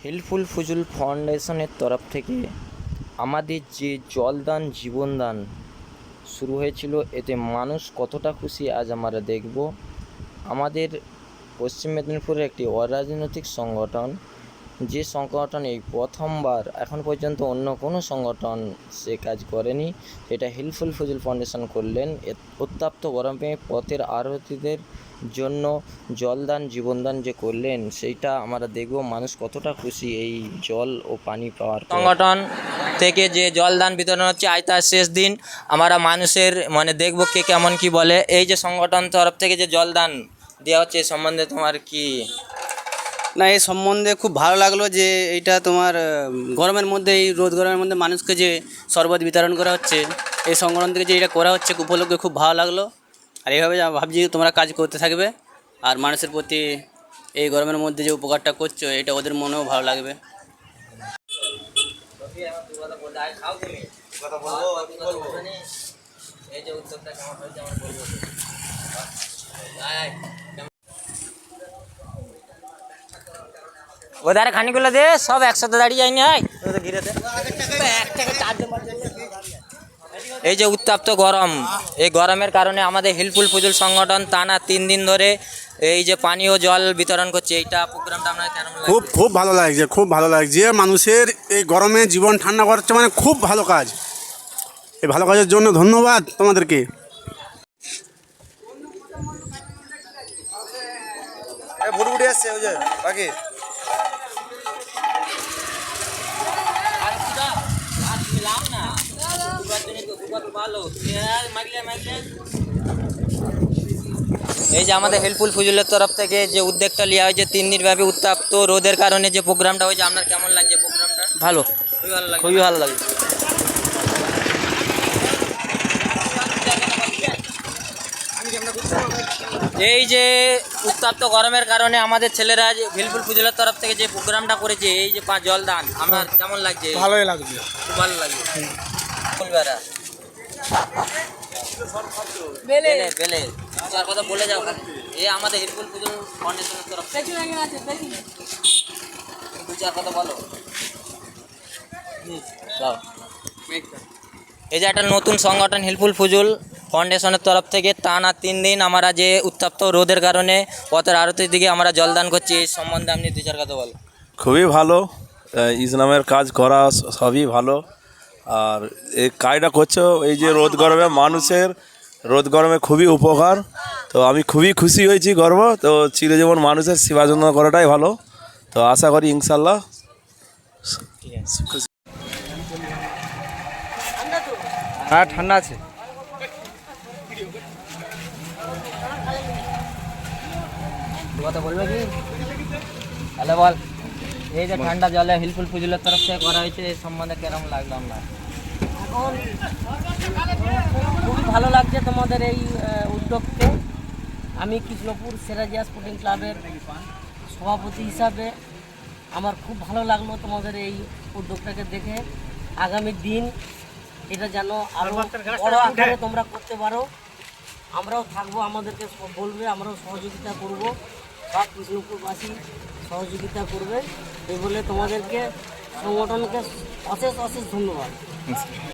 Helpful ফুজুল ফাউন্ডেশনের তরফ থেকে আমাদের যে জলদান জীবনদান শুরু হয়েছিল, এতে মানুষ কতটা খুশি আজ আমরা দেখব। আমাদের পশ্চিম মেদিনীপুরের একটি অরাজনৈতিক সংগঠন, যে সংগঠন এই প্রথমবার, এখন পর্যন্ত অন্য কোনো সংগঠন সে কাজ করেনি, সেটা হেল্পফুল ফুজুল ফাউন্ডেশন করলেন। উত্তপ্ত গরমে পথের আরোহীদের জন্য জলদান জীবনদান যে করলেন, সেইটা আমরা দেখব মানুষ কতটা খুশি এই জল ও পানি পাওয়ার সংগঠন থেকে যে জলদান বিতরণ হচ্ছে। আজ তার শেষ দিন, আমরা মানুষের দেখব কে কেমন কি বলে। এই যে সংগঠন তরফ থেকে যে জলদান দেওয়া হচ্ছে, এই সম্বন্ধে তোমার কি? না, এই সম্বন্ধে খুব ভালো লাগলো যে এইটা তোমার গরমের মধ্যে, এই রোদ গরমের মধ্যে মানুষকে যে শরবত বিতরণ করা হচ্ছে, এই সংগঠন থেকে যে এটা করা হচ্ছে উপলক্ষে খুব ভালো লাগলো। আর এইভাবে ভাবছি তোমরা কাজ করতে থাকবে, আর মানুষের প্রতি এই গরমের মধ্যে যে উপকারটা করছো, এটা ওদের মনেও ভালো লাগবে। ওধারে খানিগুলো দে, সব একসাথে দাঁড়িয়ে যায়নি। ঘিরে দে। এই যে উত্তপ্ত গরম, এই গরমের কারণে আমাদের হেল্পফুল ফুজুল সংগঠন টানা 3 দিন ধরে এই যে পানি ও জল বিতরণ করছে। এইটা প্রোগ্রামটা আপনার কেমন লাগছে? খুব ভালো লাগছে, খুব ভালো লাগছে। মানুষের এই গরমে জীবন ঠান্ডা করছে, মানে খুব ভালো কাজ। এই ভালো কাজের জন্য ধন্যবাদ তোমাদেরকে। ভুটভুটি আসছে ওই যে বাকি। এই যে আমাদের হেল্পফুল ফুজুলের তরফ থেকে যে উদ্যোগটা নেওয়া হয়েছে, 3 দিন ব্যাপী উত্তপ্ত রোদের কারণে যে প্রোগ্রামটা হয়েছে, আপনার কেমন লাগছে প্রোগ্রামটা? ভালো, খুবই ভালো লাগে। এই যে উত্তপ্ত গরমের কারণে আমাদের ছেলেরা হেল্পফুল ফুজুলের তরফ থেকে যে প্রোগ্রামটা করেছে, এই যে জলদান, আপনার কেমন লাগছে? ভালোই লাগছে, খুব ভালো লাগছে। চার কথা বলে যাও। এই আমাদের হেল্পফুল ফুজুল ফাউন্ডেশনের তরফ থেকে 2-4 কথা বলো। এই যে একটা নতুন সংগঠন হেল্পফুল ফুজুল ফাউন্ডেশনের তরফ থেকে টানা 3 দিন আমরা যে উত্তপ্ত রোদের কারণে পথের আরতির দিকে আমরা জলদান করছি, এই সম্বন্ধে আপনি 2-4 কথা বলো। খুবই ভালো, ইসলামের কাজ করা সবই ভালো। আর এই কাজটা করছো, এই যে রোদ গরমে মানুষের রোদ গরমে খুবই উপকার। তো আমি খুবই খুশি হয়েছি, গর্ব। তো চিরজীবন মানুষের সেবা যত্ন করাটাই ভালো। তো আশা করি ইনশাল্লাহ। হ্যাঁ, ঠান্ডা আছে। কথা বলবে কি? তাহলে বল। এই যে ঠান্ডা জলে হেল্পফুল ফুজুলের তরফ থেকে করা হয়েছে, এই সম্বন্ধে কেরম লাগলো আপনার? খুবই ভালো লাগছে তোমাদের এই উদ্যোগকে। আমি কৃষ্ণপুর সেরাজিয়া স্পোর্টিং ক্লাবের সভাপতি হিসাবে আমার খুব ভালো লাগলো তোমাদের এই উদ্যোগটাকে দেখে। আগামী দিন এটা যেন আরও বড় আকারে তোমরা করতে পারো, আমরাও থাকবো, আমাদেরকে বলবে, আমরাও সহযোগিতা করব, সব কৃষ্ণপুরবাসী সহযোগিতা করবে। এই বলে তোমাদেরকে, সংগঠনকে অশেষ অশেষ ধন্যবাদ।